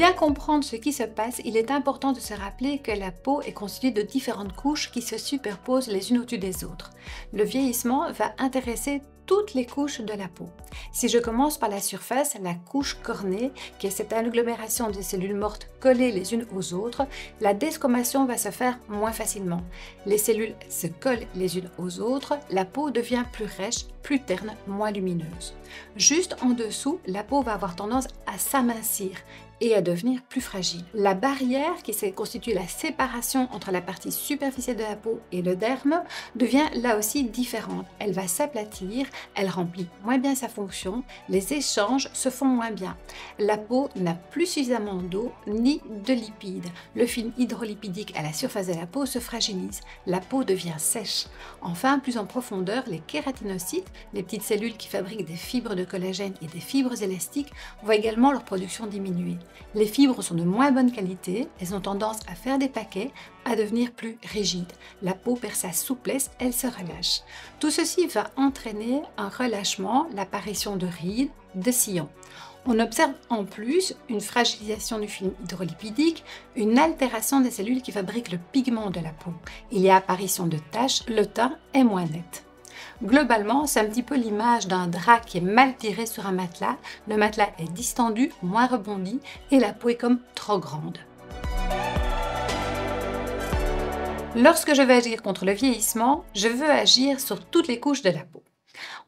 bien comprendre ce qui se passe, il est important de se rappeler que la peau est constituée de différentes couches qui se superposent les unes au-dessus des autres. Le vieillissement va intéresser toutes les couches de la peau. Si je commence par la surface, la couche cornée, qui est cette agglomération de cellules mortes collées les unes aux autres, la desquamation va se faire moins facilement. Les cellules se collent les unes aux autres, la peau devient plus rêche, plus terne, moins lumineuse. Juste en dessous, la peau va avoir tendance à s'amincir et à devenir plus fragile. La barrière qui constitue la séparation entre la partie superficielle de la peau et le derme devient là aussi différente. Elle va s'aplatir, elle remplit moins bien sa fonction, les échanges se font moins bien. La peau n'a plus suffisamment d'eau ni de lipides. Le film hydrolipidique à la surface de la peau se fragilise, la peau devient sèche. Enfin, plus en profondeur, les kératinocytes, les petites cellules qui fabriquent des fibres de collagène et des fibres élastiques, voient également leur production diminuer. Les fibres sont de moins bonne qualité, elles ont tendance à faire des paquets, à devenir plus rigides. La peau perd sa souplesse, elle se relâche. Tout ceci va entraîner un relâchement, l'apparition de rides, de sillons. On observe en plus une fragilisation du film hydrolipidique, une altération des cellules qui fabriquent le pigment de la peau. Il y a apparition de taches, le teint est moins net. Globalement, c'est un petit peu l'image d'un drap qui est mal tiré sur un matelas. Le matelas est distendu, moins rebondi et la peau est comme trop grande. Lorsque je veux agir contre le vieillissement, je veux agir sur toutes les couches de la peau.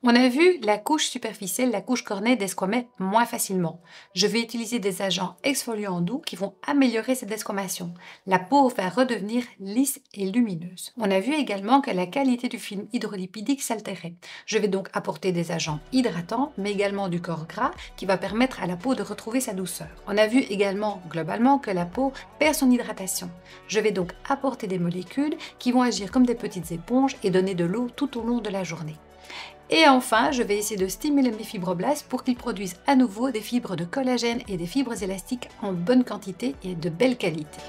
On a vu la couche superficielle, la couche cornée desquamer moins facilement. Je vais utiliser des agents exfoliants doux qui vont améliorer cette desquamation. La peau va redevenir lisse et lumineuse. On a vu également que la qualité du film hydrolipidique s'altérait. Je vais donc apporter des agents hydratants, mais également du corps gras qui va permettre à la peau de retrouver sa douceur. On a vu également globalement que la peau perd son hydratation. Je vais donc apporter des molécules qui vont agir comme des petites éponges et donner de l'eau tout au long de la journée. Et enfin, je vais essayer de stimuler mes fibroblastes pour qu'ils produisent à nouveau des fibres de collagène et des fibres élastiques en bonne quantité et de belle qualité.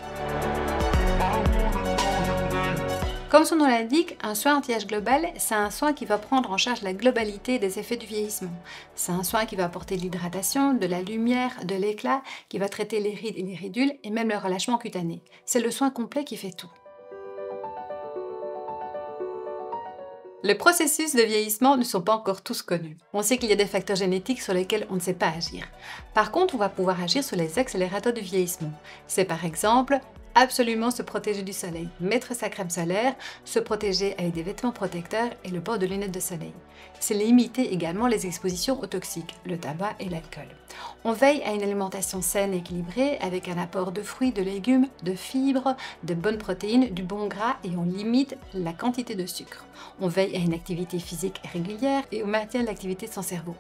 Comme son nom l'indique, un soin anti-âge global, c'est un soin qui va prendre en charge la globalité des effets du vieillissement. C'est un soin qui va apporter de l'hydratation, de la lumière, de l'éclat, qui va traiter les rides et les ridules et même le relâchement cutané. C'est le soin complet qui fait tout. Les processus de vieillissement ne sont pas encore tous connus. On sait qu'il y a des facteurs génétiques sur lesquels on ne sait pas agir. Par contre, on va pouvoir agir sur les accélérateurs du vieillissement. C'est par exemple absolument se protéger du soleil, mettre sa crème solaire, se protéger avec des vêtements protecteurs et le port de lunettes de soleil. C'est limiter également les expositions aux toxiques, le tabac et l'alcool. On veille à une alimentation saine et équilibrée avec un apport de fruits, de légumes, de fibres, de bonnes protéines, du bon gras et on limite la quantité de sucre. On veille à une activité physique régulière et au maintien de l'activité de son cerveau.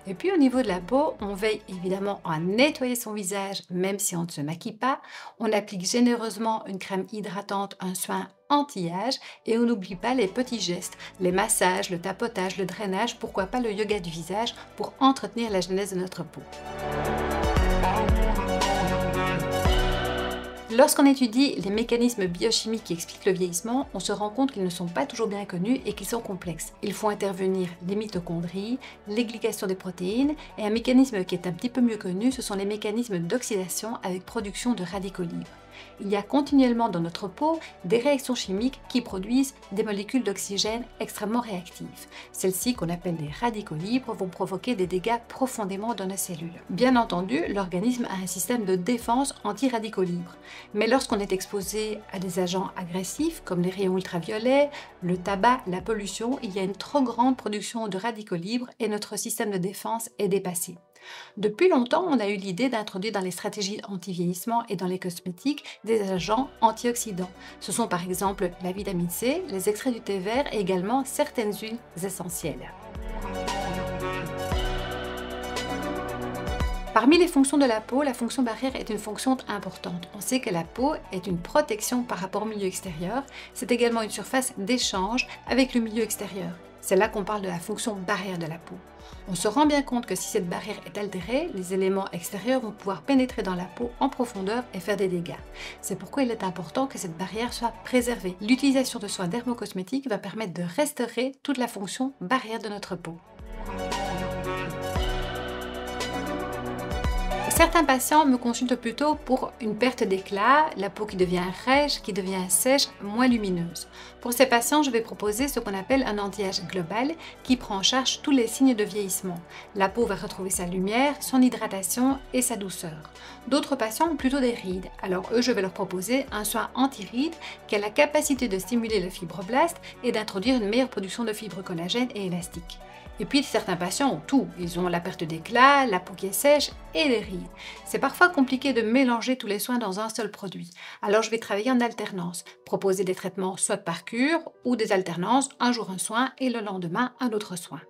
Et puis au niveau de la peau, on veille évidemment à nettoyer son visage même si on ne se maquille pas. On applique généreusement une crème hydratante, un soin anti-âge et on n'oublie pas les petits gestes, les massages, le tapotage, le drainage, pourquoi pas le yoga du visage pour entretenir la jeunesse de notre peau. Lorsqu'on étudie les mécanismes biochimiques qui expliquent le vieillissement, on se rend compte qu'ils ne sont pas toujours bien connus et qu'ils sont complexes. Il faut intervenir les mitochondries, les glycations des protéines et un mécanisme qui est un petit peu mieux connu, ce sont les mécanismes d'oxydation avec production de radicaux libres. Il y a continuellement dans notre peau des réactions chimiques qui produisent des molécules d'oxygène extrêmement réactives. Celles-ci, qu'on appelle des radicaux libres, vont provoquer des dégâts profondément dans nos cellules. Bien entendu, l'organisme a un système de défense anti-radicaux libres. Mais lorsqu'on est exposé à des agents agressifs comme les rayons ultraviolets, le tabac, la pollution, il y a une trop grande production de radicaux libres et notre système de défense est dépassé. Depuis longtemps, on a eu l'idée d'introduire dans les stratégies anti-vieillissement et dans les cosmétiques des agents antioxydants. Ce sont par exemple la vitamine C, les extraits du thé vert et également certaines huiles essentielles. Parmi les fonctions de la peau, la fonction barrière est une fonction importante. On sait que la peau est une protection par rapport au milieu extérieur. C'est également une surface d'échange avec le milieu extérieur. C'est là qu'on parle de la fonction barrière de la peau. On se rend bien compte que si cette barrière est altérée, les éléments extérieurs vont pouvoir pénétrer dans la peau en profondeur et faire des dégâts. C'est pourquoi il est important que cette barrière soit préservée. L'utilisation de soins dermocosmétiques va permettre de restaurer toute la fonction barrière de notre peau. Certains patients me consultent plutôt pour une perte d'éclat, la peau qui devient rêche, qui devient sèche, moins lumineuse. Pour ces patients, je vais proposer ce qu'on appelle un anti-âge global qui prend en charge tous les signes de vieillissement. La peau va retrouver sa lumière, son hydratation et sa douceur. D'autres patients ont plutôt des rides, alors eux je vais leur proposer un soin anti-rides qui a la capacité de stimuler le fibroblast et d'introduire une meilleure production de fibres collagène et élastiques. Et puis certains patients ont tout, ils ont la perte d'éclat, la peau qui est sèche et les rides. C'est parfois compliqué de mélanger tous les soins dans un seul produit, alors je vais travailler en alternance, proposer des traitements soit par cure ou des alternances, un jour un soin et le lendemain un autre soin.